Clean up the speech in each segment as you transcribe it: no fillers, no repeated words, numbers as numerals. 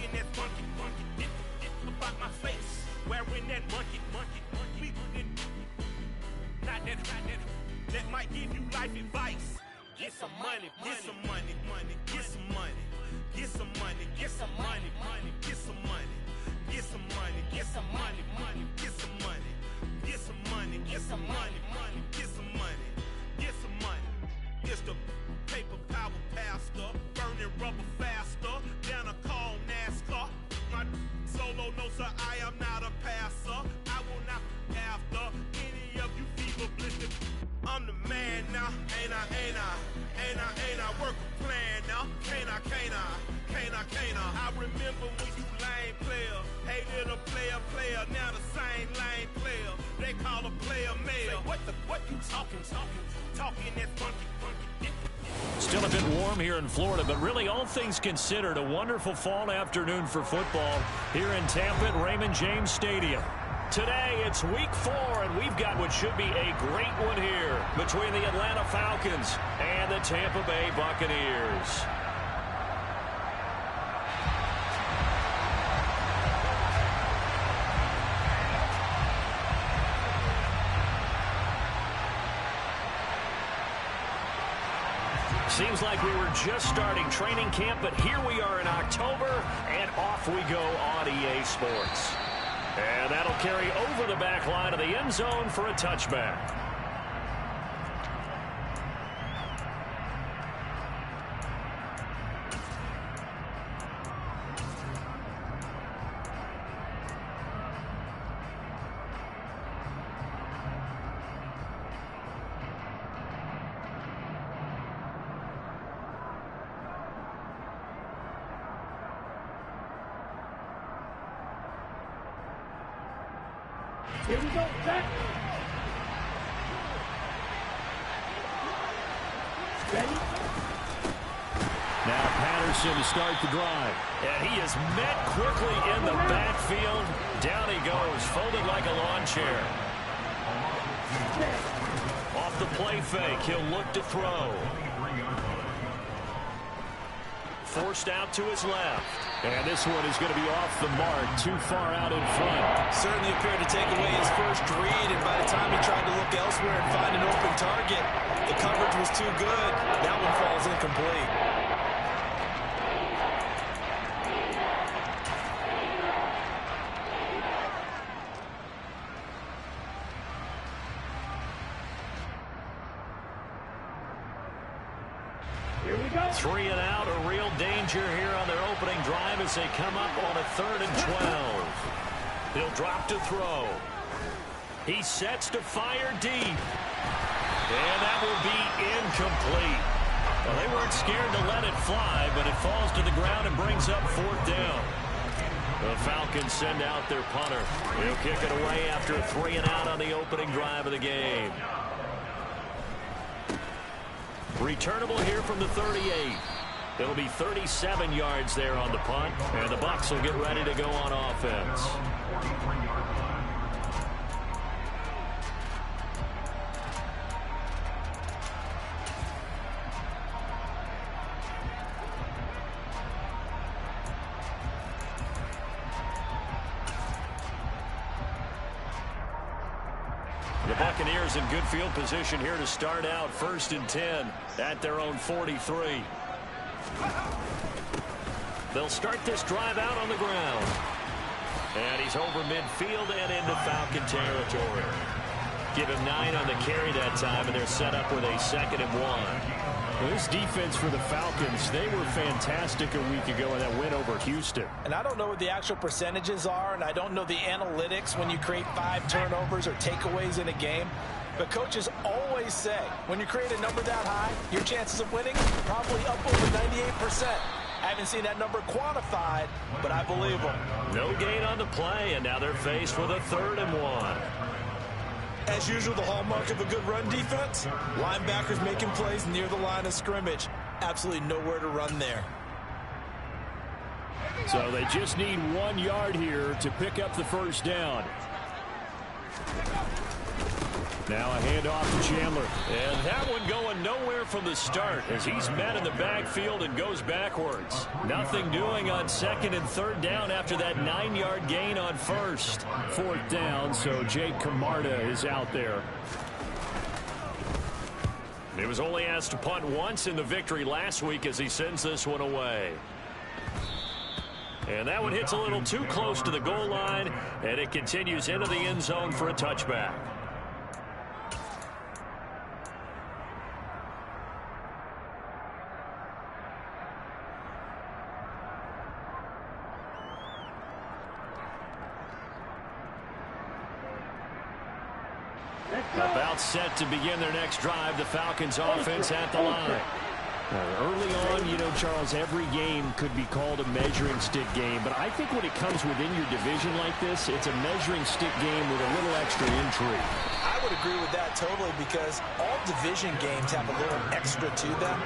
Talking that funky, about my face. Wearing that monkey. We not that. That might give you life advice. Get some money, get some money, get some money, get some money, get some money, get some money, get some money, get some money, get some money, get some money, get some money, get some money, get some money. It's the paper power pastor, burning rubber faster than a call NASCAR. My solo, no sir, I am not a passer. I will not after any of you fever blistered. I'm the man now, ain't I? Work a plan now, can't I? I remember when you lame player, hated a player, now the same lame player. They call a player mayor. What you talking that funky. Still a bit warm here in Florida, but really all things considered, a wonderful fall afternoon for football here in Tampa at Raymond James Stadium. Today, it's week 4, and we've got what should be a great one here between the Atlanta Falcons and the Tampa Bay Buccaneers. Seems like we were just starting training camp, but here we are in October, and off we go on EA Sports. And that'll carry over the back line of the end zone for a touchback. Here we go, back. Ready? Now Patterson to start the drive. And he is met quickly in the backfield. Down he goes, folded like a lawn chair. Off the play fake, he'll look to throw. Forced out to his left. And this one is going to be off the mark, too far out in front. Certainly appeared to take away his first read, and by the time he tried to look elsewhere and find an open target, the coverage was too good. That one falls incomplete. Here we go. 3 and out, a real danger here on their opening drive as they come up on a 3rd and 12. He'll drop to throw. He sets to fire deep. And that will be incomplete. Well, they weren't scared to let it fly, but it falls to the ground and brings up 4th down. The Falcons send out their punter. He'll kick it away after a 3 and out on the opening drive of the game. Returnable here from the 38. It'll be 37 yards there on the punt, and the Bucs will get ready to go on offense. The Buccaneers in good field position here to start out 1st and 10 at their own 43. They'll start this drive out on the ground. And he's over midfield and into Falcon territory. Give him 9 on the carry that time, and they're set up with a 2nd and 1. Well, this defense for the Falcons, they were fantastic a week ago in that win over Houston. And I don't know what the actual percentages are, and I don't know the analytics when you create 5 turnovers or takeaways in a game. But coaches always say, when you create a number that high, your chances of winning probably up over 98%. I haven't seen that number quantified, but I believe them. No gain on the play, and now they're faced with a 3rd and 1. As usual, the hallmark of a good run defense, linebackers making plays near the line of scrimmage. Absolutely nowhere to run there. So they just need 1 yard here to pick up the 1st down. Now a handoff to Chandler. And that one going nowhere from the start as he's met in the backfield and goes backwards. Nothing doing on second and third down after that 9-yard gain on first. Fourth down, so Jake Camarda is out there. He was only asked to punt once in the victory last week as he sends this one away. And that one hits a little too close to the goal line, and it continues into the end zone for a touchback. About set to begin their next drive, the Falcons offense at the line. Early on, you know, Charles, every game could be called a measuring stick game, but I think when it comes within your division like this, it's a measuring stick game with a little extra intrigue. I would agree with that totally because all division games have a little extra to them.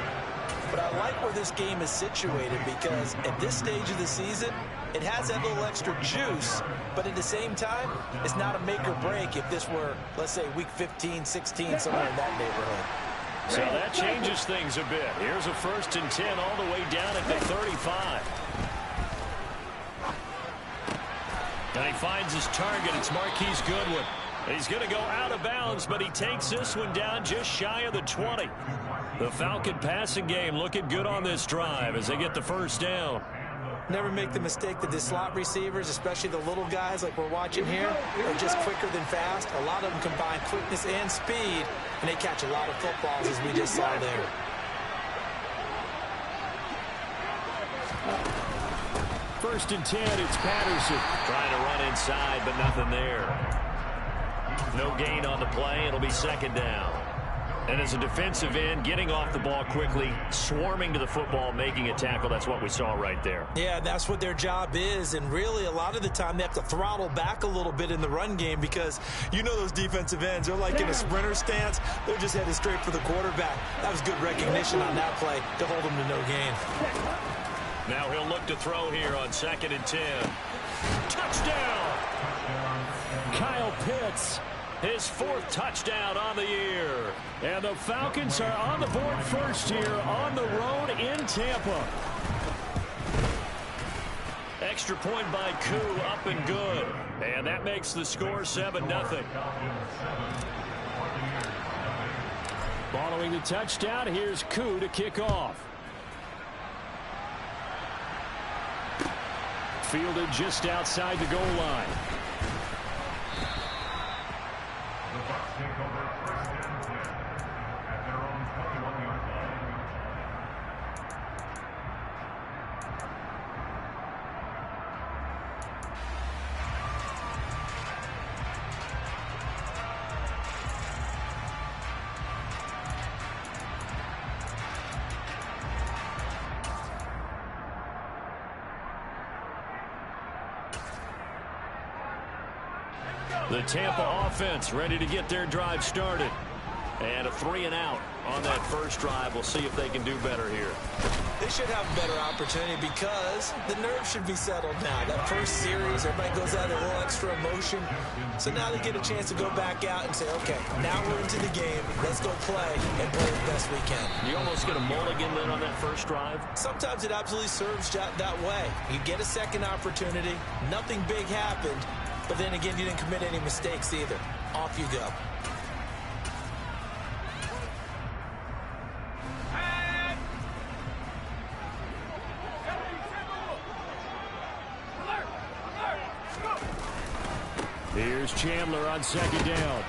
But I like where this game is situated because at this stage of the season, it has that little extra juice, but at the same time, it's not a make or break if this were, let's say, week 15, 16, somewhere in that neighborhood. So that changes things a bit. Here's a 1st and 10 all the way down at the 35. And he finds his target. It's Marquise Goodwin. He's going to go out of bounds, but he takes this one down just shy of the 20. The Falcon passing game looking good on this drive as they get the first down. Never make the mistake that the slot receivers, especially the little guys like we're watching here, are just quicker than fast. A lot of them combine quickness and speed, and they catch a lot of footballs as we just saw there. First and 10, it's Patterson. Trying to run inside, but nothing there. No gain on the play. It'll be 2nd down. And as a defensive end, getting off the ball quickly, swarming to the football, making a tackle, that's what we saw right there. Yeah, that's what their job is, and really a lot of the time they have to throttle back a little bit in the run game because you know those defensive ends, they're like in a sprinter stance. They're just headed straight for the quarterback. That was good recognition on that play to hold them to no gain. Now he'll look to throw here on 2nd and 10. Touchdown! Kyle Pitts. His 4th touchdown on the year. And the Falcons are on the board first here on the road in Tampa. Extra point by Koo, up and good. And that makes the score 7-0. Following the touchdown, here's Koo to kick off. Fielded just outside the goal line. The Tampa offense ready to get their drive started. And a 3-and-out on that first drive. We'll see if they can do better here. They should have a better opportunity because the nerves should be settled now. That first series, everybody goes out a little extra emotion. So now they get a chance to go back out and say, okay, now we're into the game. Let's go play and play the best we can. You almost get a mulligan then on that first drive? Sometimes it absolutely serves that way. You get a second opportunity. Nothing big happened. But then again, you didn't commit any mistakes either. Off you go. Here's Chandler on 2nd down.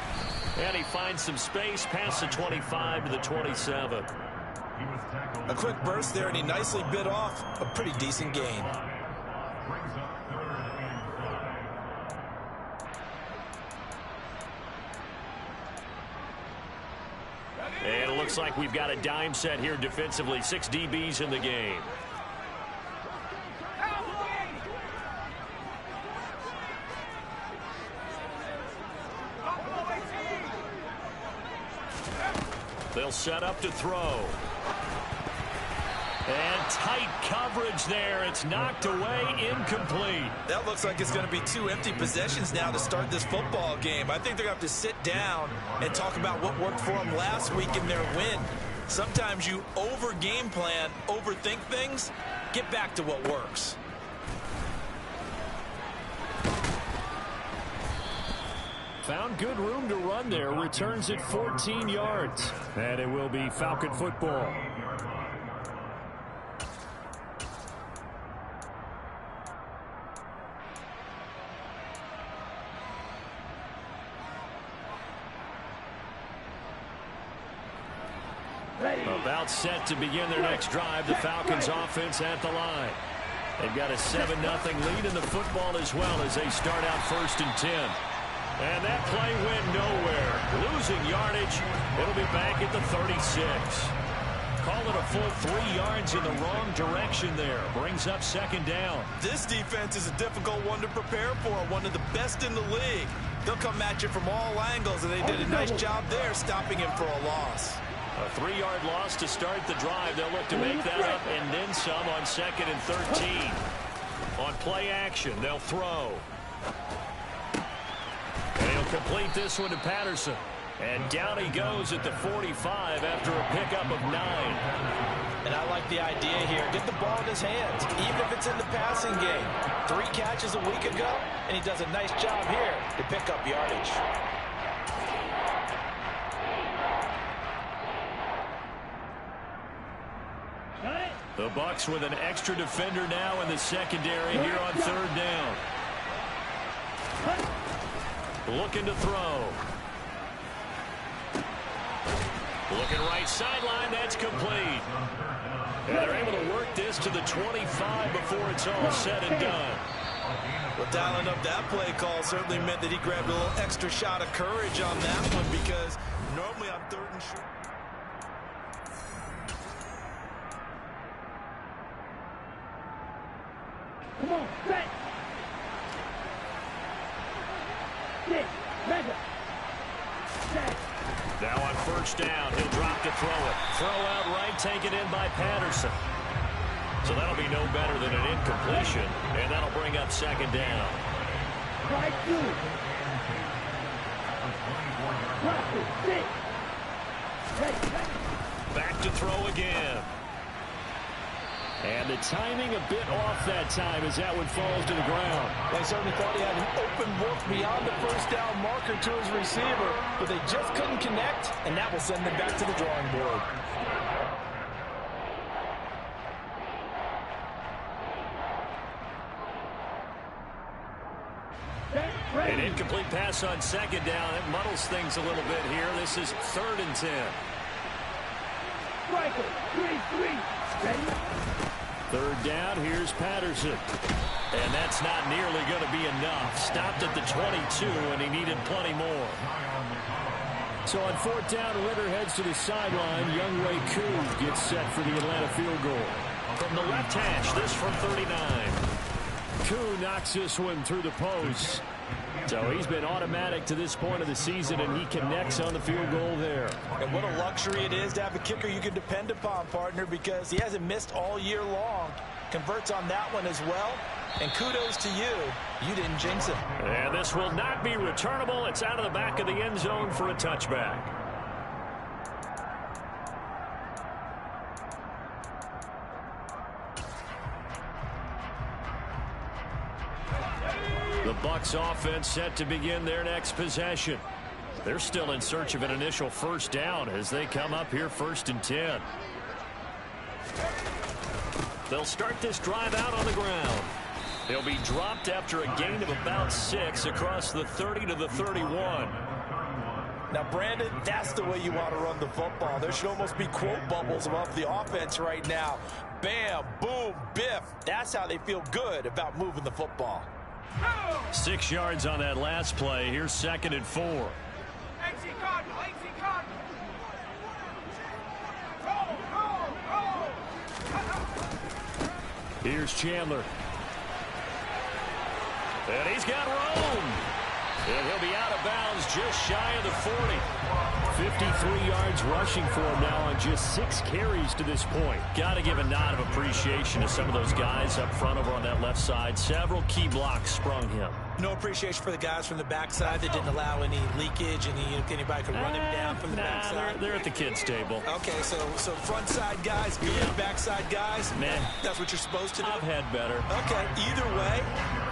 And he finds some space past the 25 to the 27. A quick burst there, and he nicely bit off a pretty decent gain. And it looks like we've got a dime set here defensively. 6 DBs in the game. They'll set up to throw. And tight coverage there. It's knocked away, incomplete. That looks like it's going to be 2 empty possessions now to start this football game. I think they're going to have to sit down and talk about what worked for them last week in their win. Sometimes you over-game plan, overthink things. Get back to what works. Found good room to run there. Returns at 14 yards. And it will be Falcon football. About set to begin their next drive. The Falcons offense at the line. They've got a 7-0 lead in the football as well as they start out 1st and 10. And that play went nowhere. Losing yardage. It'll be back at the 36. Call it a full 3 yards in the wrong direction there. Brings up 2nd down. This defense is a difficult one to prepare for. One of the best in the league. They'll come at you from all angles, and they did a nice job there stopping him for a loss. A 3-yard loss to start the drive. They'll look to make that up and then some on 2nd and 13. On play action, they'll throw. And he'll complete this one to Patterson. And down he goes at the 45 after a pickup of 9. And I like the idea here. Get the ball in his hands, even if it's in the passing game. 3 catches a week ago, and he does a nice job here to pick up yardage. The Bucs with an extra defender now in the secondary here on 3rd down. Looking to throw. Looking right sideline. That's complete. And they're able to work this to the 25 before it's all said and done. Well, dialing up that play call certainly meant that he grabbed a little extra shot of courage on that one, because normally on 3rd and short. Come on, set. Sit, mega. Set. Now on 1st down, he'll drop to throw it. Throw out right, taken in by Patterson. So that'll be no better than an incompletion, and that'll bring up 2nd down. Try 2. Drop it, sit. Back to throw again. And the timing a bit off that time as that one falls to the ground. They certainly thought he had an open look beyond the 1st down marker to his receiver, but they just couldn't connect, and that will send them back to the drawing board. An incomplete pass on 2nd down. It muddles things a little bit here. This is 3rd and 10. Striker, 3-3. Ready? 3rd down, here's Patterson. And that's not nearly going to be enough. Stopped at the 22, and he needed plenty more. So on 4th down, Ritter heads to the sideline. Younghoe Koo gets set for the Atlanta field goal. From the left hash, this from 39. Koo knocks this one through the post. So he's been automatic to this point of the season, and he connects on the field goal there. And what a luxury it is to have a kicker you can depend upon, partner, because he hasn't missed all year long. Converts on that one as well. And kudos to you. You didn't jinx it. And this will not be returnable. It's out of the back of the end zone for a touchback. The Bucs offense set to begin their next possession. They're still in search of an initial 1st down as they come up here 1st and 10. They'll start this drive out on the ground. They'll be dropped after a gain of about 6 across the 30 to the 31. Now, Brandon, that's the way you want to run the football. There should almost be quote bubbles above the offense right now. Bam, boom, biff. That's how they feel good about moving the football. 6 yards on that last play. Here's 2nd and 4. Here's Chandler. And he's got room. And he'll be out of bounds just shy of the 40. 53 yards rushing for him now on just 6 carries to this point. Got to give a nod of appreciation to some of those guys up front over on that left side. Several key blocks sprung him. No appreciation for the guys from the backside that didn't allow any leakage, anybody could run him down from the backside. They're at the kids' table. Okay, so front side guys, good. Yeah. Backside guys, man, that's what you're supposed to do. I've had better. Okay, either way,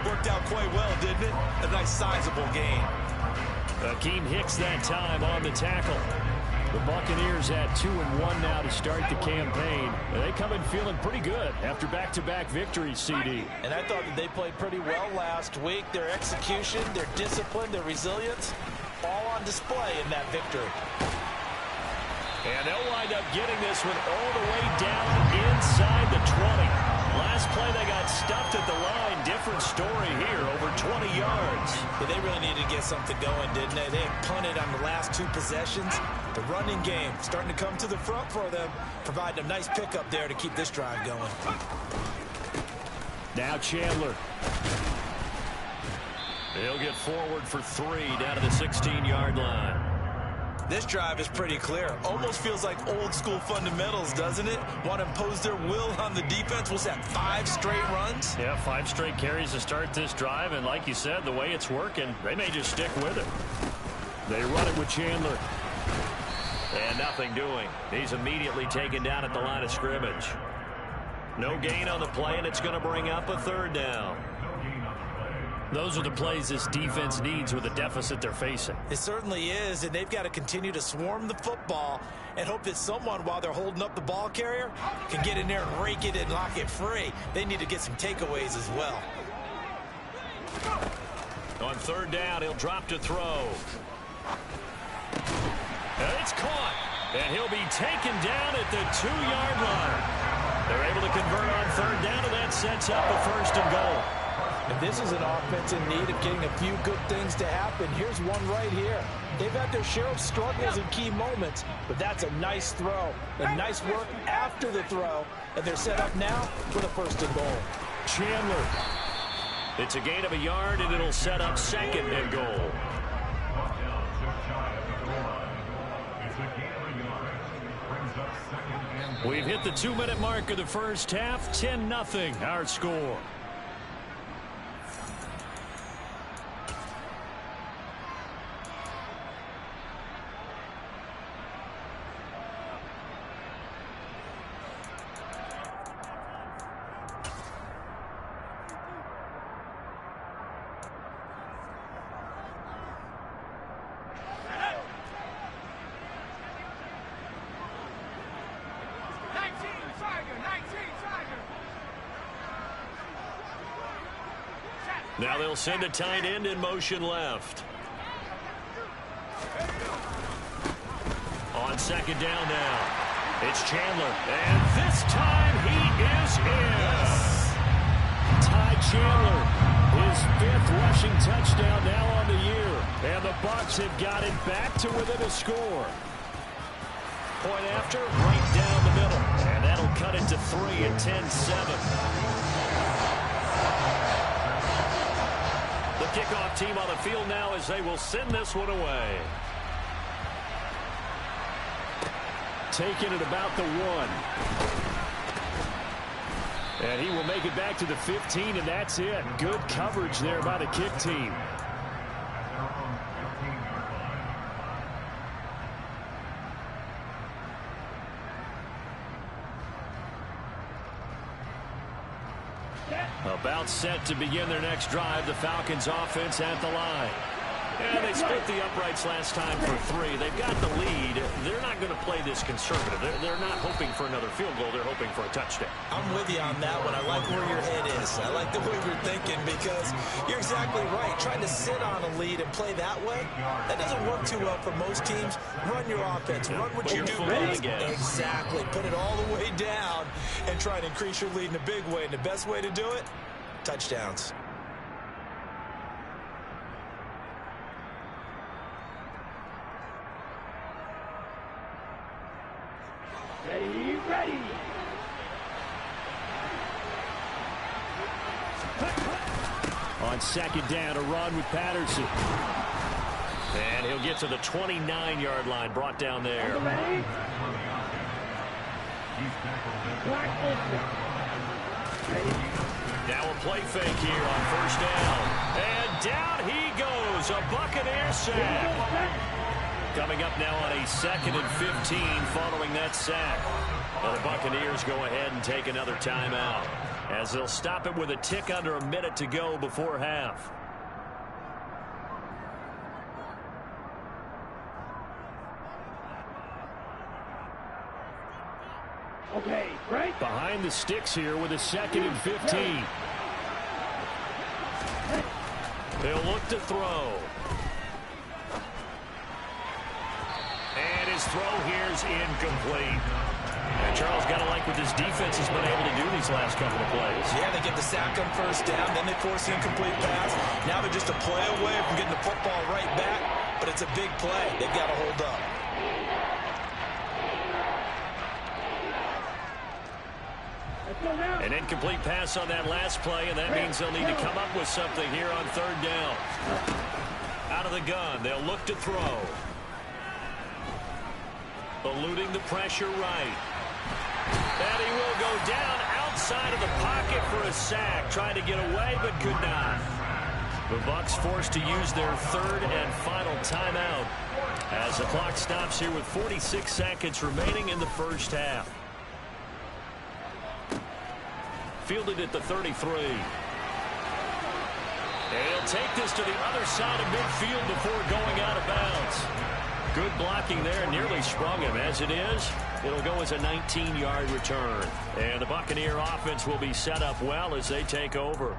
worked out quite well, didn't it? A nice sizable gain. Akeem Hicks that time on the tackle. The Buccaneers at 2-1 now to start the campaign. They come in feeling pretty good after back-to-back victories, CD. And I thought that they played pretty well last week. Their execution, their discipline, their resilience, all on display in that victory. And they'll wind up getting this one all the way down inside the 20. Last play, they got stuffed at the line. Different story here, over 20 yards. Yeah, they really needed to get something going, didn't they? They had punted on the last 2 possessions. The running game starting to come to the front for them, providing a nice pickup there to keep this drive going. Now Chandler. He'll get forward for 3 down to the 16-yard line. This drive is pretty clear. Almost feels like old school fundamentals, doesn't it? Want to impose their will on the defense. Was that 5 straight runs? Yeah, 5 straight carries to start this drive. And like you said, the way it's working, they may just stick with it. They run it with Chandler. And nothing doing. He's immediately taken down at the line of scrimmage. No gain on the play, and it's going to bring up a 3rd down. Those are the plays this defense needs with the deficit they're facing. It certainly is, and they've got to continue to swarm the football and hope that someone, while they're holding up the ball carrier, can get in there and rake it and lock it free. They need to get some takeaways as well. On 3rd down, he'll drop to throw. And it's caught, and he'll be taken down at the 2-yard line. They're able to convert on 3rd down, and that sets up a 1st and goal. And this is an offense in need of getting a few good things to happen. Here's one right here. They've had their share of struggles in key moments, but that's a nice throw and nice work after the throw. And they're set up now with a 1st and goal. Chandler. It's a gain of a yard, and it'll set up 2nd and goal. We've hit the 2-minute mark of the first half. 10-0 our score. Now they'll send a tight end in motion left. On 2nd down now, it's Chandler. And this time he is in. Ty Chandler, his 5th rushing touchdown now on the year. And the Bucs have got it back to within a score. Point after, right down the middle. And that'll cut it to 3 at 10-7. The kickoff team on the field now as they will send this one away. Taking it about the 1. And he will make it back to the 15, and that's it. Good coverage there by the kick team. About set to begin their next drive. The Falcons offense at the line. And they split the uprights last time for 3. They've got the lead. They're not going to play this conservative. They're not hoping for another field goal. They're hoping for a touchdown. I'm with you on that one. I like where your head is. I like the way you're thinking because you're exactly right. Trying to sit on a lead and play that way, that doesn't work too well for most teams. Run your offense. Run what you do best. Exactly. Put it all the way down and try and increase your lead in a big way. And the best way to do it, touchdowns. Ready. On second down, a run with Patterson. And he'll get to the 29-yard line, brought down there. Now a play fake here on first down. And down he goes, a Buccaneer sack. Coming up now on a 2nd and 15 following that sack. Well, the Buccaneers go ahead and take another timeout, as they'll stop it with a tick under a minute to go before half. Okay, right. Behind the sticks here with a 2nd and 15. They'll look to throw. And his throw here is incomplete. And Charles, got to like what this defense has been able to do these last couple of plays. Yeah, they get the sack on first down, then they force the incomplete pass. Now they're just a play away from getting the football right back, but it's a big play. They've got to hold up. An incomplete pass on that last play, and that means they'll need to come up with something here on third down. Out of the gun, they'll look to throw. Eluding the pressure right. And he will go down outside of the pocket for a sack. Trying to get away, but could not. The Bucs forced to use their 3rd and final timeout as the clock stops here with 46 seconds remaining in the first half. Fielded at the 33. And he'll take this to the other side of midfield before going out of bounds. Good blocking there, nearly sprung him. As it is, it'll go as a 19-yard return. And the Buccaneer offense will be set up well as they take over.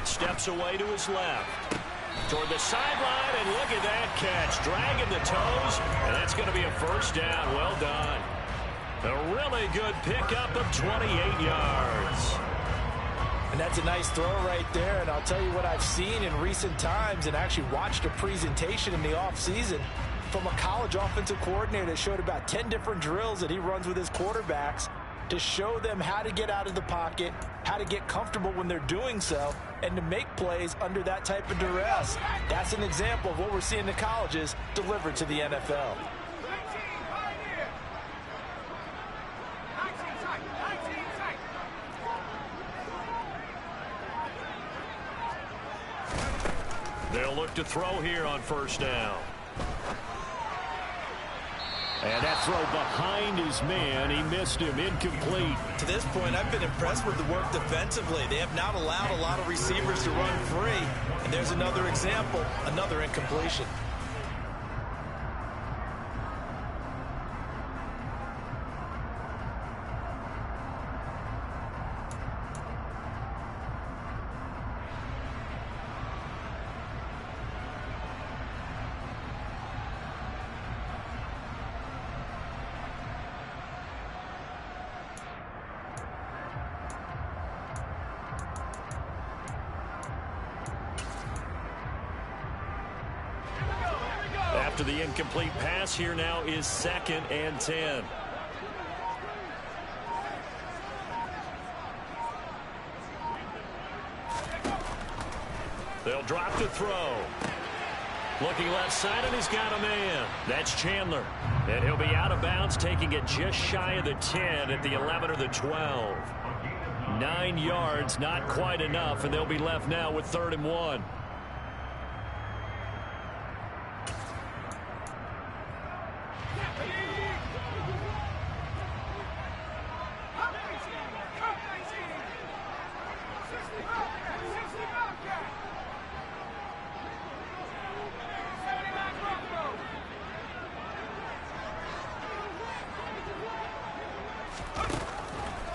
Steps away to his left. Toward the sideline, and look at that catch. Dragging the toes, and that's going to be a first down. Well done. A really good pickup of 28 yards. And that's a nice throw right there. And I'll tell you what I've seen in recent times and actually watched a presentation in the offseason from a college offensive coordinator that showed about 10 different drills that he runs with his quarterbacks to show them how to get out of the pocket, how to get comfortable when they're doing so, and to make plays under that type of duress. That's an example of what we're seeing in the colleges delivered to the NFL. They'll look to throw here on first down. And that throw behind his man, he missed him, incomplete. To this point, I've been impressed with the work defensively. They have not allowed a lot of receivers to run free. And there's another example, another incompletion. After the incomplete pass, here now is 2nd and 10. They'll drop to throw. Looking left side, and he's got a man. That's Chandler. And he'll be out of bounds, taking it just shy of the 10 at the 11 or the 12. 9 yards, not quite enough, and they'll be left now with 3rd and 1.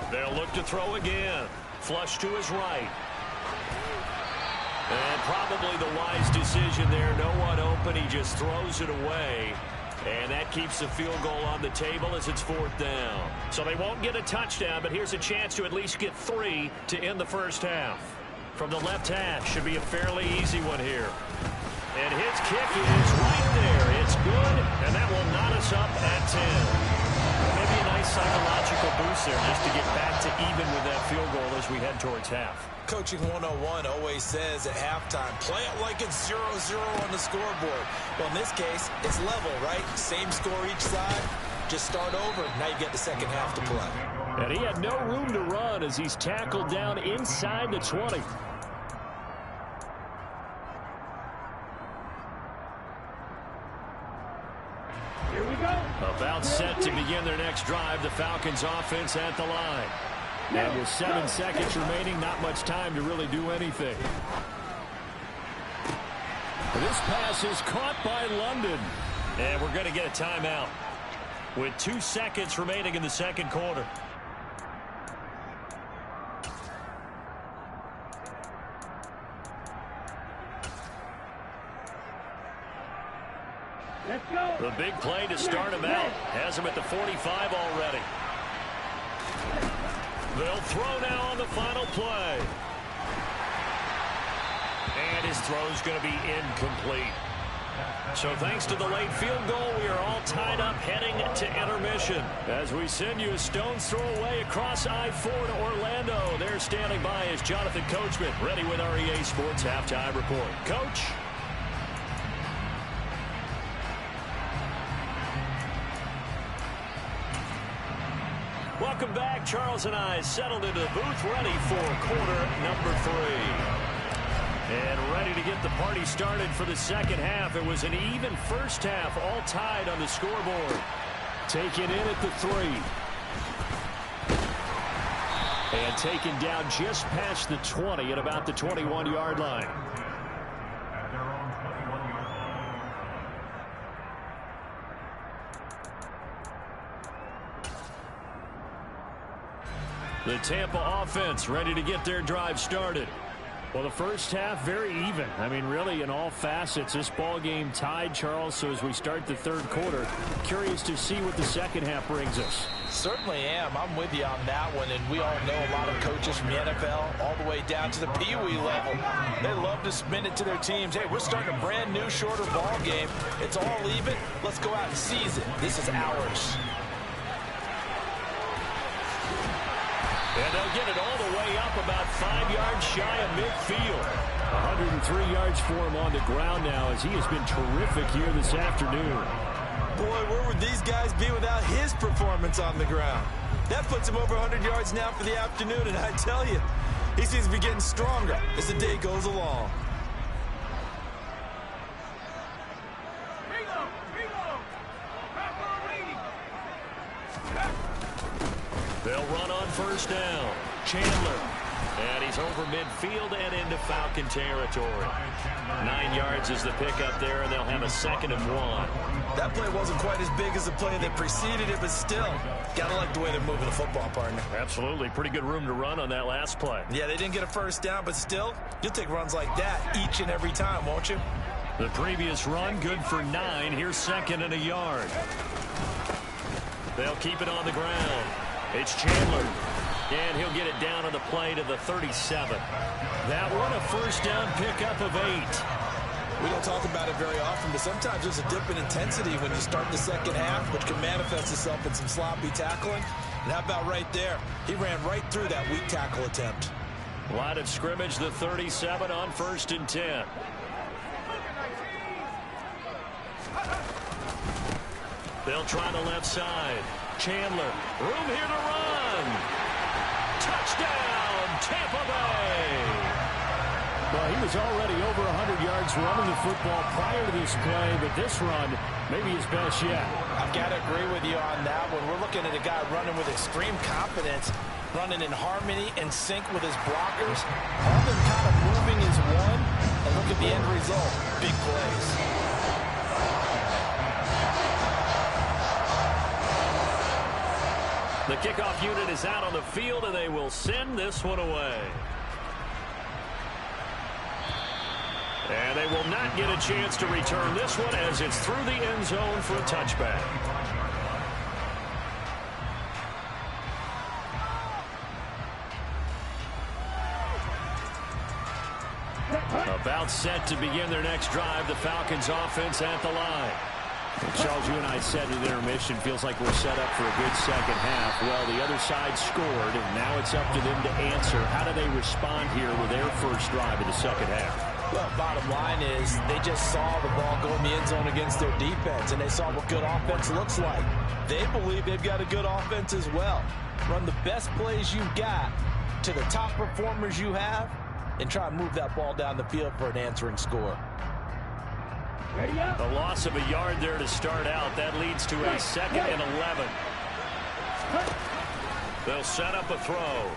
They'll look to throw again. Flush to his right. And probably the wise decision there. No one open. He just throws it away. And that keeps the field goal on the table as it's 4th down. So they won't get a touchdown, but here's a chance to at least get 3 to end the first half. from the left hash. Should be a fairly easy one here. And his kick is right there. It's good, and that will knot us up at 10. Maybe a nice psychological boost there just to get back to even with that field goal as we head towards half. Coaching 101 always says at halftime, play it like it's 0-0 on the scoreboard. Well, in this case, it's level, right? Same score each side. Just start over. Now you get the second half to play. And he had no room to run as he's tackled down inside the 20. Here we go. About set to begin their next drive, the Falcons offense at the line. And with 7 seconds remaining, not much time to really do anything. This pass is caught by London. And we're going to get a timeout with 2 seconds remaining in the second quarter. Let's go. The big play to start him out. Has him at the 45 already. They'll throw now on the final play. And his throw's going to be incomplete. So thanks to the late field goal, we are all tied up heading to intermission. As we send you a stone's throw away across I-4 to Orlando. There standing by is Jonathan Coachman, ready with our EA Sports Halftime Report. Coach? Welcome back. Charles and I settled into the booth, ready for quarter number 3. And ready to get the party started for the second half. It was an even first half, all tied on the scoreboard. Taken in at the 3. And taken down just past the 20 at about the 21-yard line. The Tampa offense ready to get their drive started. Well, the first half, very even. I mean, really, in all facets, this ball game tied, Charles. So as we start the third quarter, curious to see what the second half brings us. Certainly am. I'm with you on that one. And we all know a lot of coaches from the NFL all the way down to the Pee-wee level. They love to spin it to their teams. Hey, we're starting a brand new, shorter ball game. It's all even. Let's go out and seize it. This is ours. And they'll get it all the way up about 5 yards shy of midfield. 103 yards for him on the ground now as he has been terrific here this afternoon. Boy, where would these guys be without his performance on the ground? That puts him over 100 yards now for the afternoon, and I tell you, he seems to be getting stronger as the day goes along. They'll run on first down. Chandler. And he's over midfield and into Falcon territory. 9 yards is the pickup there, and they'll have a 2nd and 1. That play wasn't quite as big as the play that preceded it, but still, gotta like the way they're moving the football, partner. Absolutely. Pretty good room to run on that last play. Yeah, they didn't get a first down, but still, you'll take runs like that each and every time, won't you? The previous run, good for 9. Here's 2nd and a yard. They'll keep it on the ground. It's Chandler. And he'll get it down on the play to the 37. That one a first down pickup of 8. We don't talk about it very often, but sometimes there's a dip in intensity when you start the second half, which can manifest itself in some sloppy tackling. And how about right there? He ran right through that weak tackle attempt. Line of scrimmage, the 37 on 1st and 10. They'll try the left side. Chandler, room here to run. Touchdown, Tampa Bay. Well, he was already over 100 yards running the football prior to this play, but this run may be his best yet. I've got to agree with you on that one. We're looking at a guy running with extreme confidence, running in harmony and sync with his blockers. All of them kind of moving as one, and look at the end result. Big plays. The kickoff unit is out on the field, and they will send this one away. And they will not get a chance to return this one as it's through the end zone for a touchback. About set to begin their next drive, the Falcons offense at the line. Charles, you and I said at intermission, feels like we're set up for a good second half. Well, the other side scored, and now it's up to them to answer. How do they respond here with their first drive of the second half? Well, bottom line is they just saw the ball go in the end zone against their defense, and they saw what good offense looks like. They believe they've got a good offense as well. Run the best plays you've got to the top performers you have, and try and move that ball down the field for an answering score. A loss of a yard there to start out. That leads to a 2nd and 11. They'll set up a throw.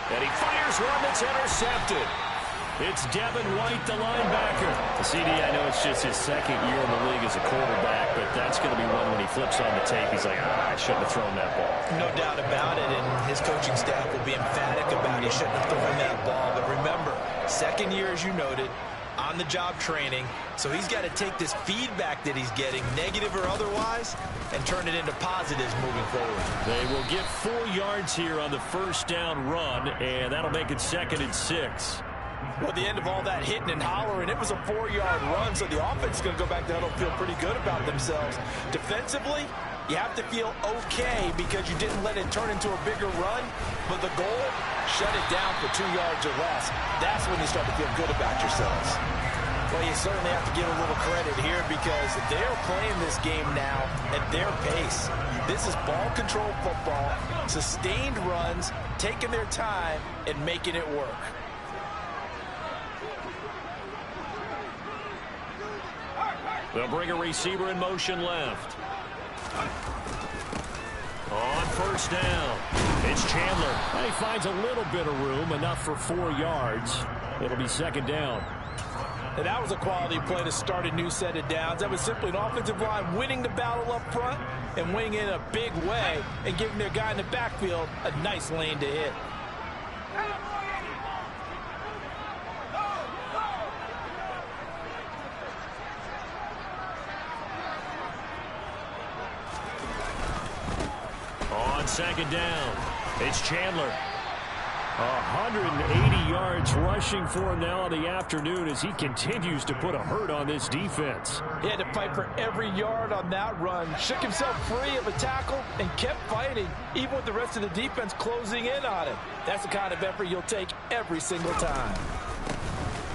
And he fires one that's intercepted. It's Devin White, the linebacker. CD, I know it's just his second year in the league as a quarterback, but that's going to be one when he flips on the tape. He's like, I shouldn't have thrown that ball. No doubt about it, and his coaching staff will be emphatic about he shouldn't have thrown that ball. But remember, second year, as you noted, on-the-job training, so he's got to take this feedback that he's getting, negative or otherwise, and turn it into positives moving forward. They will get 4 yards here on the first down run, and that'll make it 2nd and 6. Well, at the end of all that hitting and hollering, it was a 4-yard run, so the offense is going to go back to huddle, feel pretty good about themselves. Defensively, you have to feel okay because you didn't let it turn into a bigger run, but the goal, shut it down for 2 yards or less. That's when you start to feel good about yourselves. Well, you certainly have to give a little credit here because they're playing this game now at their pace. This is ball control football, sustained runs, taking their time, and making it work. They'll bring a receiver in motion left. On first down, it's Chandler. And he finds a little bit of room, enough for 4 yards. It'll be 2nd down. And that was a quality play to start a new set of downs. That was simply an offensive line winning the battle up front and winning it in a big way and giving their guy in the backfield a nice lane to hit. On 2nd down, it's Chandler. 180 yards rushing for him now in the afternoon as he continues to put a hurt on this defense. He had to fight for every yard on that run. Shook himself free of a tackle and kept fighting, even with the rest of the defense closing in on him. That's the kind of effort you'll take every single time.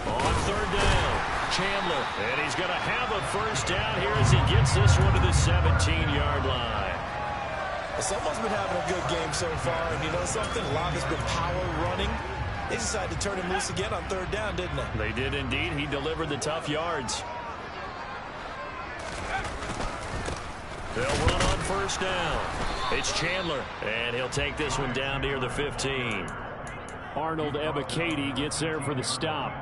On 3rd down, Chandler. And he's going to have a first down here as he gets this one to the 17-yard line. Someone's been having a good game so far, and you know something? A lot has been power running. They decided to turn him loose again on 3rd down, didn't they? They did indeed. He delivered the tough yards. They'll run on first down. It's Chandler, and he'll take this one down near the 15. Arnold Ebiketie gets there for the stop.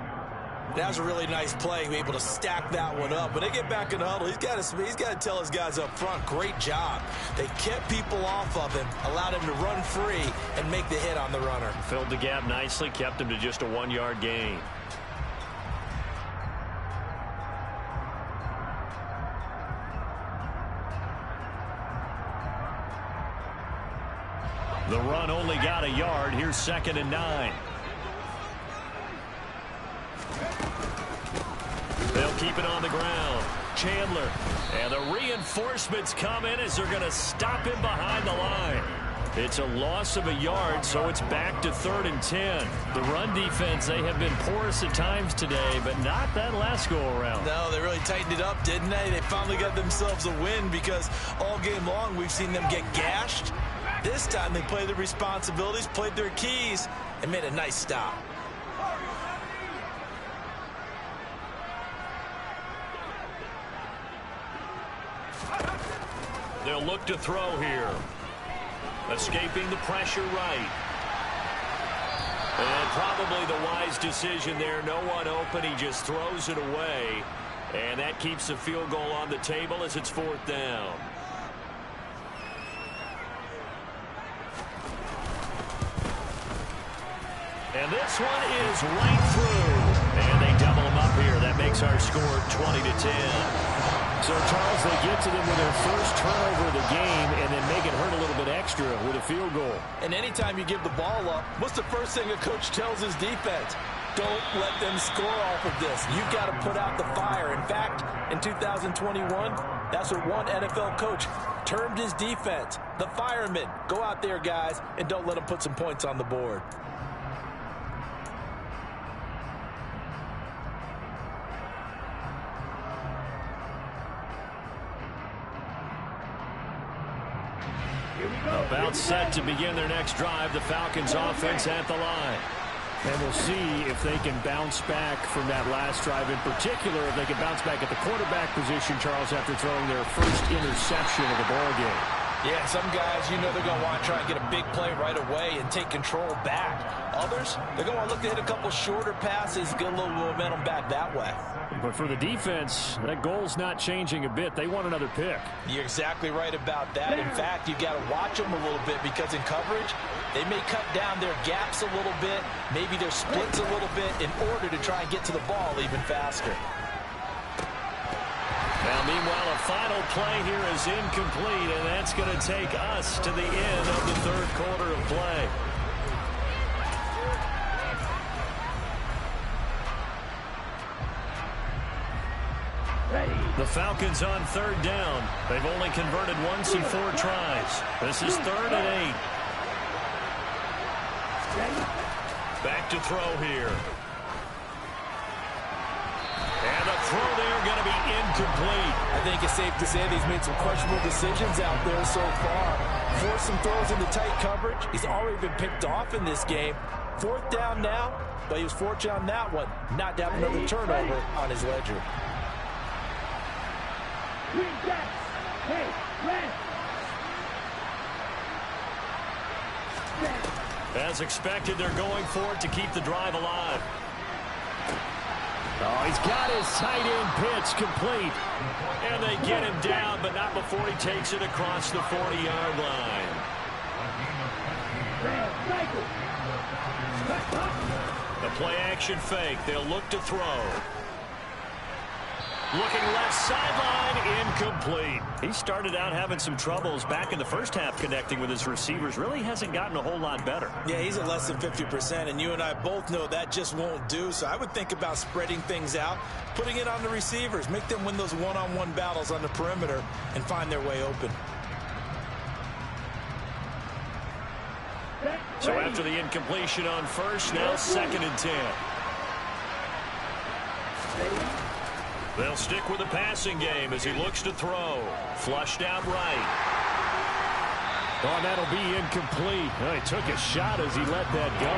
That was a really nice play, able to stack that one up. When they get back in the huddle, he's got to tell his guys up front, great job. They kept people off of him, allowed him to run free and make the hit on the runner. Filled the gap nicely, kept him to just a 1-yard gain. The run only got a yard. Here's 2nd and 9. They'll keep it on the ground. Chandler. And the reinforcements come in as they're going to stop him behind the line. It's a loss of a yard, so it's back to 3rd and 10. The run defense, they have been porous at times today, but not that last go-around. No, they really tightened it up, didn't they? They finally got themselves a win because all game long we've seen them get gashed. This time they played their responsibilities, played their keys, and made a nice stop. They'll look to throw here. Escaping the pressure right. And probably the wise decision there. No one open. He just throws it away. And that keeps the field goal on the table as it's 4th down. And this one is right through. And they double him up here. That makes our score 20-10. So, Charles, they get to them with their first turnover of the game and then make it hurt a little bit extra with a field goal. And anytime you give the ball up, what's the first thing a coach tells his defense? Don't let them score off of this. You've got to put out the fire. In fact, in 2021, that's what one NFL coach termed his defense. The firemen. Go out there, guys, and don't let them put some points on the board. About set to begin their next drive, the Falcons offense at the line. And we'll see if they can bounce back from that last drive. In particular, if they can bounce back at the quarterback position, Charles, after throwing their first interception of the ball game. Yeah, some guys, you know they're going to want to try and get a big play right away and take control back. Others, they're going to look to hit a couple shorter passes, get a little momentum back that way. But for the defense, that goal's not changing a bit. They want another pick. You're exactly right about that. In fact, you've got to watch them a little bit because in coverage, they may cut down their gaps a little bit, maybe their splits a little bit in order to try and get to the ball even faster. Now, meanwhile, a final play here is incomplete, and that's going to take us to the end of the third quarter of play. The Falcons on third down. They've only converted once in 4 tries. This is 3rd and 8. Back to throw here. And the throw there going to be incomplete. I think it's safe to say that he's made some questionable decisions out there so far. Forced some throws into tight coverage. He's already been picked off in this game. 4th down now, but he was fortunate on that one not to have another turnover on his ledger. As expected, they're going for it to keep the drive alive. Oh, he's got his tight end pitch complete. And they get him down, but not before he takes it across the 40-yard line. The play-action fake. They'll look to throw. Looking left sideline, incomplete. He started out having some troubles back in the first half connecting with his receivers. Really hasn't gotten a whole lot better. Yeah, he's at less than 50%, and you and I both know that just won't do. So I would think about spreading things out, putting it on the receivers, make them win those one-on-one battles on the perimeter and find their way open. So after the incompletion on first, now 2nd and 10. They'll stick with the passing game as he looks to throw. Flushed out right. Oh, and that'll be incomplete. Well, he took a shot as he let that go.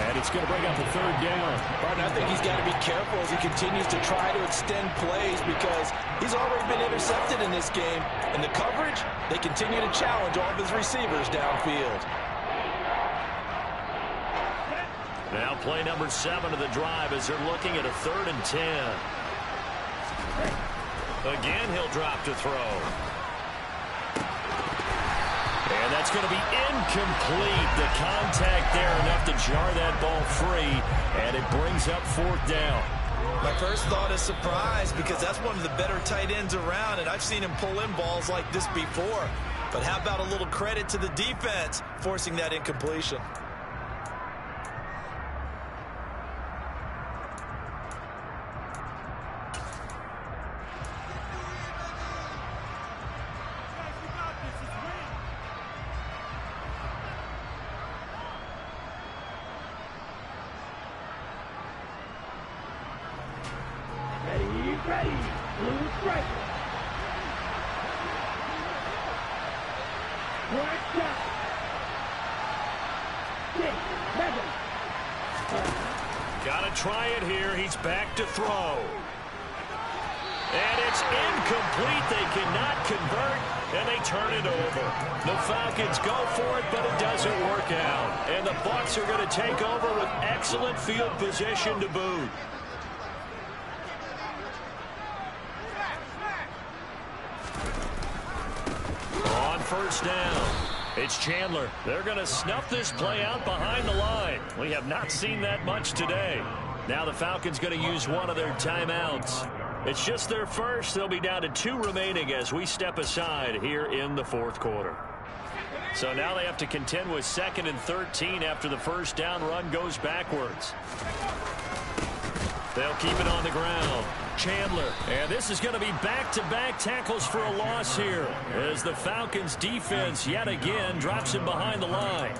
And it's going to bring up a 3rd down. Martin, I think he's got to be careful as he continues to try to extend plays because he's already been intercepted in this game. And the coverage, they continue to challenge all of his receivers downfield. Now play number 7 of the drive as they're looking at a 3rd and 10. Again, he'll drop to throw. And that's going to be incomplete. The contact there enough to jar that ball free, and it brings up 4th down. My first thought is surprise because that's one of the better tight ends around, and I've seen him pull in balls like this before. But how about a little credit to the defense forcing that incompletion? Ready, blue striker. One shot. 6, 7. Gotta try it here. He's back to throw. And it's incomplete. They cannot convert, and they turn it over. The Falcons go for it, but it doesn't work out. And the Bucs are going to take over with excellent field position to boot. On first down, it's Chandler. They're going to snuff this play out behind the line. We have not seen that much today. Now the Falcons going to use one of their timeouts. It's just their first. They'll be down to 2 remaining as we step aside here in the fourth quarter. So now they have to contend with 2nd and 13 after the first down run goes backwards. They'll keep it on the ground. Chandler. And this is going to be back-to-back tackles for a loss here as the Falcons defense yet again drops him behind the line.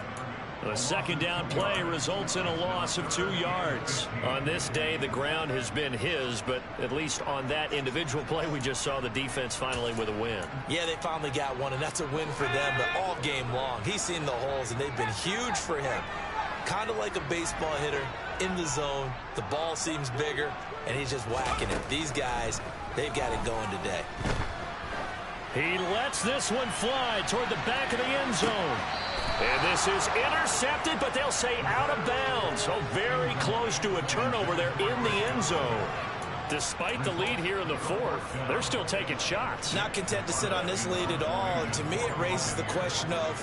A second down play results in a loss of 2 yards. On this day, the ground has been his, but at least on that individual play, we just saw the defense finally with a win. Yeah, they finally got one, and that's a win for them, but all game long, he's seen the holes, and they've been huge for him. Kind of like a baseball hitter in the zone. The ball seems bigger, and he's just whacking it. These guys, they've got it going today. He lets this one fly toward the back of the end zone. And this is intercepted, but they'll say out of bounds. So very close to a turnover there in the end zone. Despite the lead here in the fourth, they're still taking shots. Not content to sit on this lead at all. And to me, it raises the question of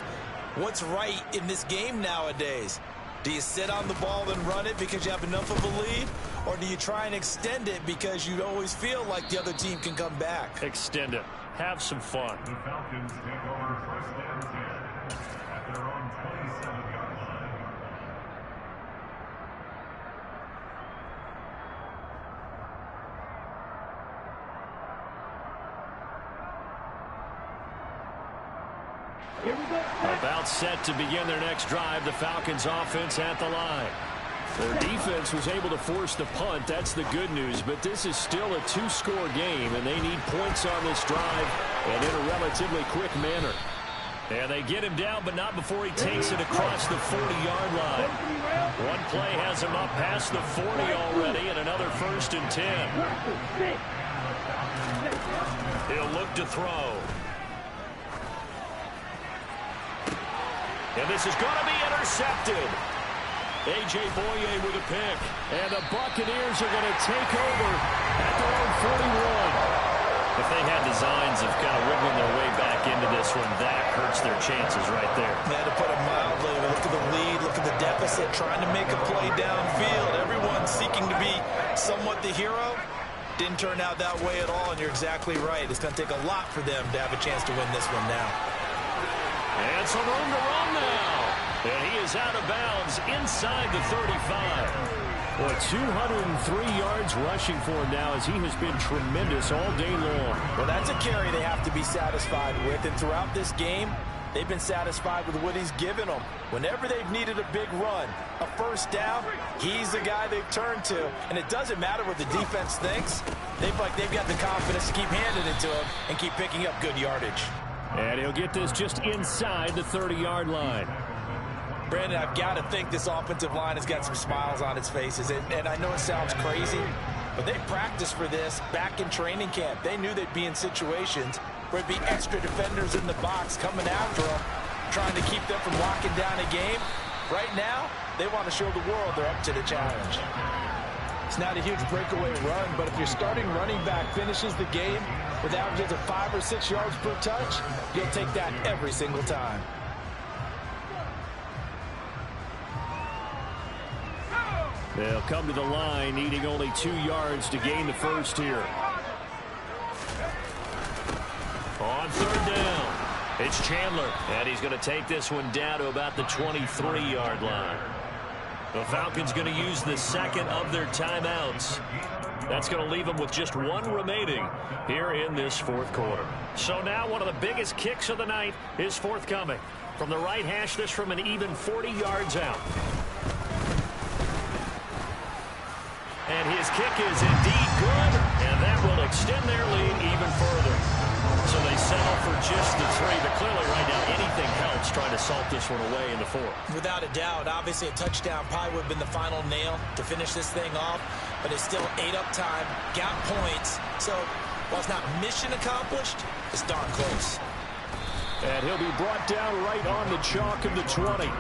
what's right in this game nowadays. Do you sit on the ball and run it because you have enough of a lead? Or do you try and extend it because you always feel like the other team can come back? Extend it. Have some fun. The Falcons take over 1st and 10 at their own 27-yard line. Here we go. About set to begin their next drive, the Falcons offense at the line. Their defense was able to force the punt. That's the good news. But this is still a 2-score game, and they need points on this drive and in a relatively quick manner. And they get him down, but not before he takes it across the 40-yard line. One play has him up past the 40 already, and another 1st and 10. He'll look to throw. And this is going to be intercepted. A.J. Boye with a pick. And the Buccaneers are going to take over at their own 41. If they had designs of kind of wiggling their way back into this one, that hurts their chances right there. They had to put it mildly. Look at the lead. Look at the deficit. Trying to make a play downfield. Everyone seeking to be somewhat the hero. Didn't turn out that way at all, and you're exactly right. It's going to take a lot for them to have a chance to win this one now. And some room to run now. And he is out of bounds inside the 35. Well, 203 yards rushing for him now as he has been tremendous all day long. Well, that's a carry they have to be satisfied with. And throughout this game, they've been satisfied with what he's given them. Whenever they've needed a big run, a first down, he's the guy they've turned to. And it doesn't matter what the defense thinks. They've got the confidence to keep handing it to him and keep picking up good yardage. And he'll get this just inside the 30-yard line. Brandon, I've got to think this offensive line has got some smiles on its faces. And I know it sounds crazy, but they practiced for this back in training camp. They knew they'd be in situations where it'd be extra defenders in the box coming after them, trying to keep them from locking down a game. Right now, they want to show the world they're up to the challenge. It's not a huge breakaway run, but if your starting running back finishes the game with averages of 5 or 6 yards per touch, you'll take that every single time. They'll come to the line, needing only 2 yards to gain the first here. On 3rd down, it's Chandler. And he's going to take this one down to about the 23-yard line. The Falcons going to use the second of their timeouts. That's going to leave them with just 1 remaining here in this fourth quarter. So now one of the biggest kicks of the night is forthcoming. From the right hash, this from an even 40 yards out. And his kick is indeed good, and that will extend their lead even further. So they settle for just the 3, but clearly right now anything helps trying to salt this one away in the fourth. Without a doubt, obviously a touchdown probably would have been the final nail to finish this thing off, but it's still 8 up time, got points. So while it's not mission accomplished, it's darn close. And he'll be brought down right on the chalk of the 20.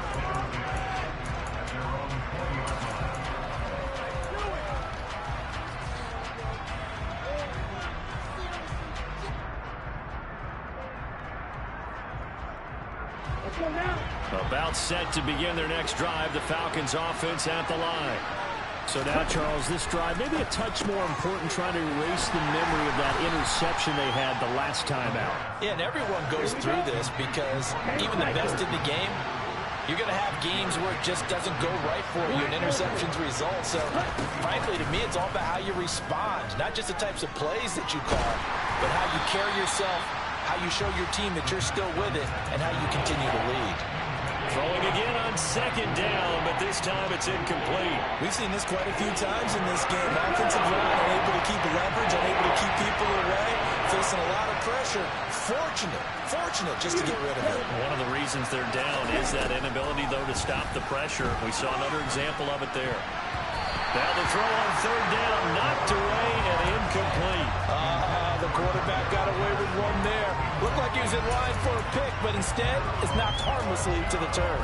About set to begin their next drive, the Falcons offense at the line. So now, Charles, this drive maybe a touch more important, trying to erase the memory of that interception they had the last time out. Yeah, and everyone goes through this because even the best in the game, you're going to have games where it just doesn't go right for you, and interceptions result. So, frankly, to me, it's all about how you respond, not just the types of plays that you call, but how you carry yourself, how you show your team that you're still with it, and how you continue to lead. Throwing again on second down, but this time it's incomplete. We've seen this quite a few times in this game. Offensive line unable to keep leverage, unable to keep people away, facing a lot of pressure. Fortunate just to get rid of it. One of the reasons they're down is that inability, though, to stop the pressure. We saw another example of it there. Now the throw on third down, knocked away and incomplete. The quarterback got away with one there. Looked like he was in line for a pick, but instead is knocked harmlessly to the turf.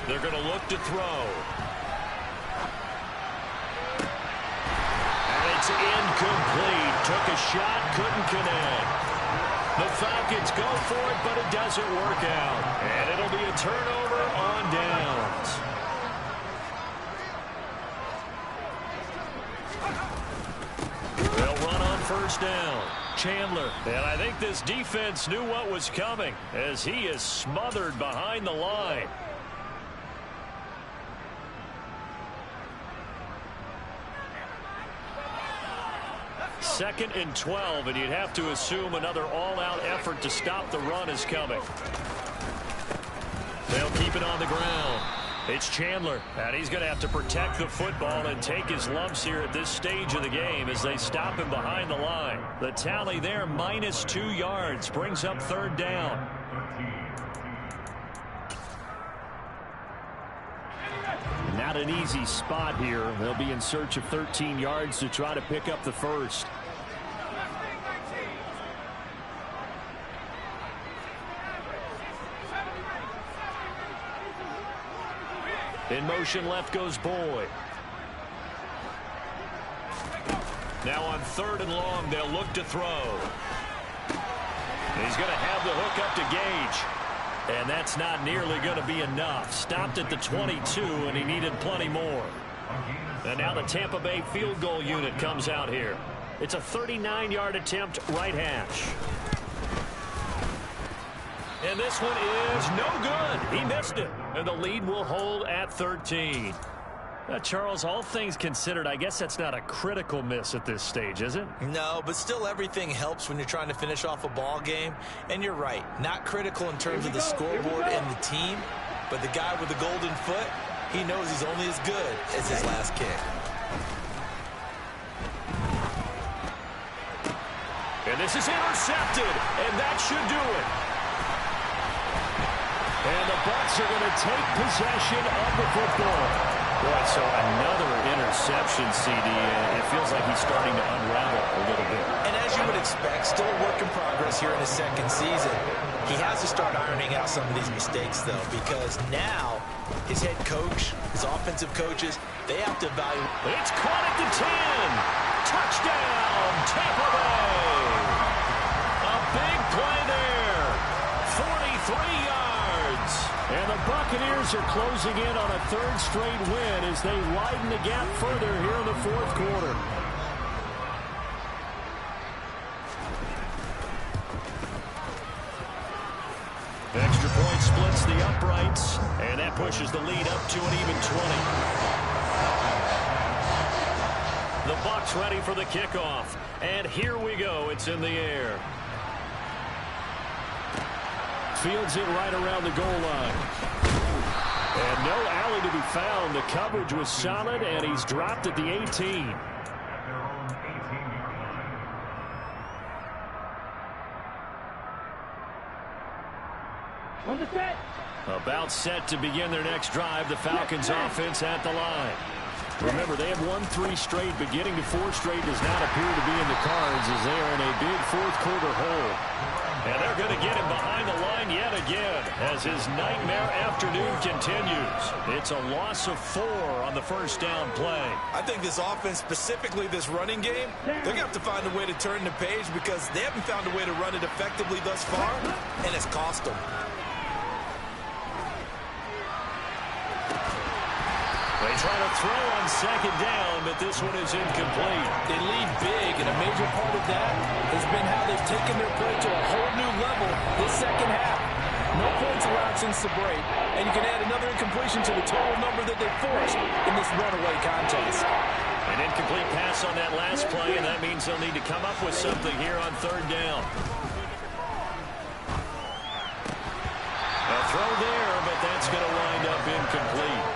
They're going to look to throw. It's incomplete. Took a shot, couldn't connect. The Falcons go for it, but it doesn't work out. And it'll be a turnover on downs. They'll run on first down. Chandler. And I think this defense knew what was coming as he is smothered behind the line. Second and 12, and you'd have to assume another all-out effort to stop the run is coming. They'll keep it on the ground. It's Chandler, and he's going to have to protect the football and take his lumps here at this stage of the game as they stop him behind the line. The tally there, -2 yards, brings up third down. Not an easy spot here. They'll be in search of 13 yards to try to pick up the first. In motion left goes Boyd. Now on third and long, they'll look to throw. He's going to have the hook up to Gage. And that's not nearly going to be enough. Stopped at the 22, and he needed plenty more. And now the Tampa Bay field goal unit comes out here. It's a 39-yard attempt, right hash. And this one is no good. He missed it. And the lead will hold at 13. Now, Charles, all things considered, I guess that's not a critical miss at this stage, is it? No, but still everything helps when you're trying to finish off a ball game. And you're right, not critical in terms of the scoreboard and the team, but the guy with the golden foot, he knows he's only as good as his last kick. And this is intercepted, and that should do it. And the Bucs are going to take possession of the football. Boy, so another interception, CD. It feels like he's starting to unravel a little bit. And as you would expect, still a work in progress here in his second season. He has to start ironing out some of these mistakes, though, because now his head coach, his offensive coaches, they have to evaluate. It's caught at the 10. Touchdown, Tampa Bay. A big play there. 43 yards. And the Buccaneers are closing in on a third straight win as they widen the gap further here in the fourth quarter. Extra point splits the uprights, and that pushes the lead up to an even 20. The Bucs ready for the kickoff, and here we go. It's in the air. Fields it right around the goal line. And no alley to be found. The coverage was solid, and he's dropped at the 18. About set to begin their next drive. The Falcons offense at the line. Remember, they have won 3 straight, but getting to 4 straight does not appear to be in the cards as they are in a big fourth quarter hole. And they're going to get him behind the line yet again as his nightmare afternoon continues. It's a loss of 4 on the first down play. I think this offense, specifically this running game, they're going to have to find a way to turn the page because they haven't found a way to run it effectively thus far, and it's cost them. They try to throw on second down, but this one is incomplete. They lead big, and a major part of that has been how they've taken their play to a whole new level this second half. No points allowed since the break, and you can add another incompletion to the total number that they forced in this runaway contest. An incomplete pass on that last play, and that means they'll need to come up with something here on third down. A throw there, but that's going to wind up incomplete.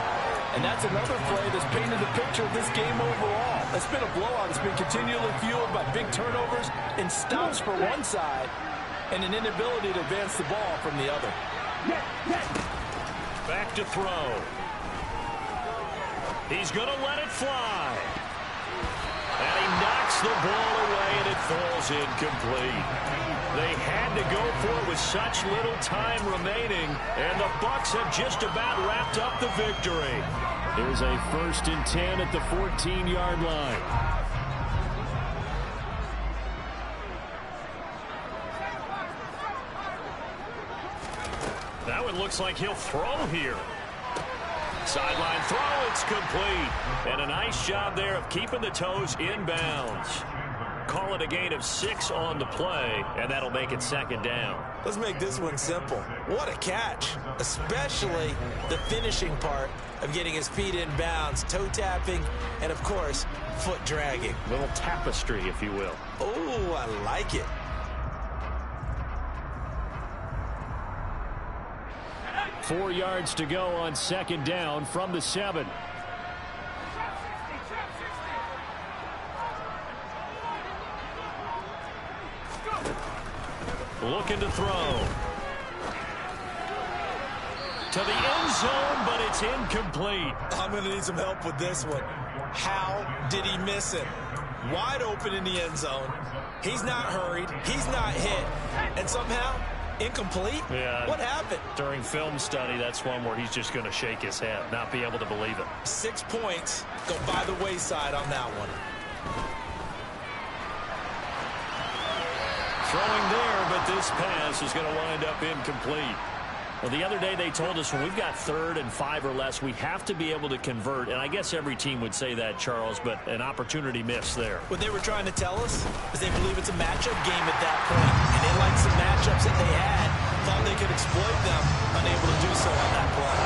And that's another play that's painted the picture of this game overall. It's been a blowout. It's been continually fueled by big turnovers and stops for one side and an inability to advance the ball from the other. Back to throw. He's going to let it fly. And he knocks the ball away, and it falls incomplete. They had to go for it with such little time remaining, and the Bucs have just about wrapped up the victory. Here's a 1st and 10 at the 14-yard line. That one looks like he'll throw here. Sideline throw, it's complete. And a nice job there of keeping the toes inbounds. Call it a gain of 6 on the play, and that'll make it second down. Let's make this one simple. What a catch, especially the finishing part of getting his feet in bounds, toe tapping, and, of course, foot dragging. Little tapestry, if you will. Oh, I like it. Four yards to go on second down from the 7. Looking to throw. To the end zone, but it's incomplete. I'm going to need some help with this one. How did he miss it? Wide open in the end zone. He's not hurried. He's not hit. And somehow, incomplete? Yeah. What happened? During film study, that's one where he's just going to shake his head, not be able to believe it. 6 points go by the wayside on that one. Throwing there, but this pass is going to wind up incomplete. Well, the other day they told us when we've got 3rd and 5 or less, we have to be able to convert. And I guess every team would say that, Charles, but an opportunity missed there. What they were trying to tell us is they believe it's a matchup game at that point. And they liked some matchups that they had, thought they could exploit them, unable to do so on that play.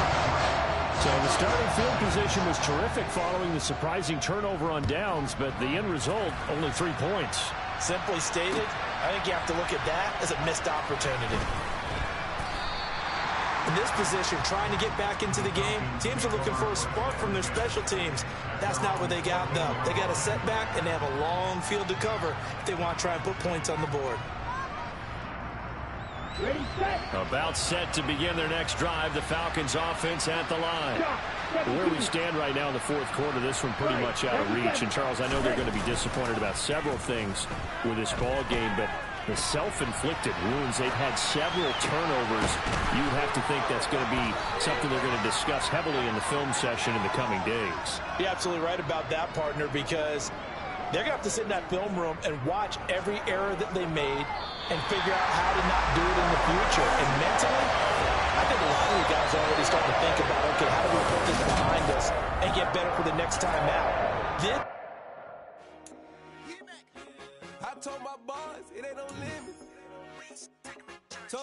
So the starting field position was terrific following the surprising turnover on downs, but the end result, only 3 points. Simply stated, I think you have to look at that as a missed opportunity. In this position, trying to get back into the game, teams are looking for a spark from their special teams. That's not what they got, though. They got a setback, and they have a long field to cover if they want to try and put points on the board. About set to begin their next drive, the Falcons offense at the line. Where we stand right now in the 4th quarter, this one pretty much out of reach. And, Charles, I know they're going to be disappointed about several things with this ball game, but the self-inflicted wounds, they've had several turnovers. You would have to think that's going to be something they're going to discuss heavily in the film session in the coming days. You're absolutely right about that, partner, because they're going to have to sit in that film room and watch every error that they made and figure out how to not do it in the future. And mentally, I think a lot of the guys are already starting to think about, okay, how do we put this behind us and get better for the next time out? I told my boys, it ain't no limit.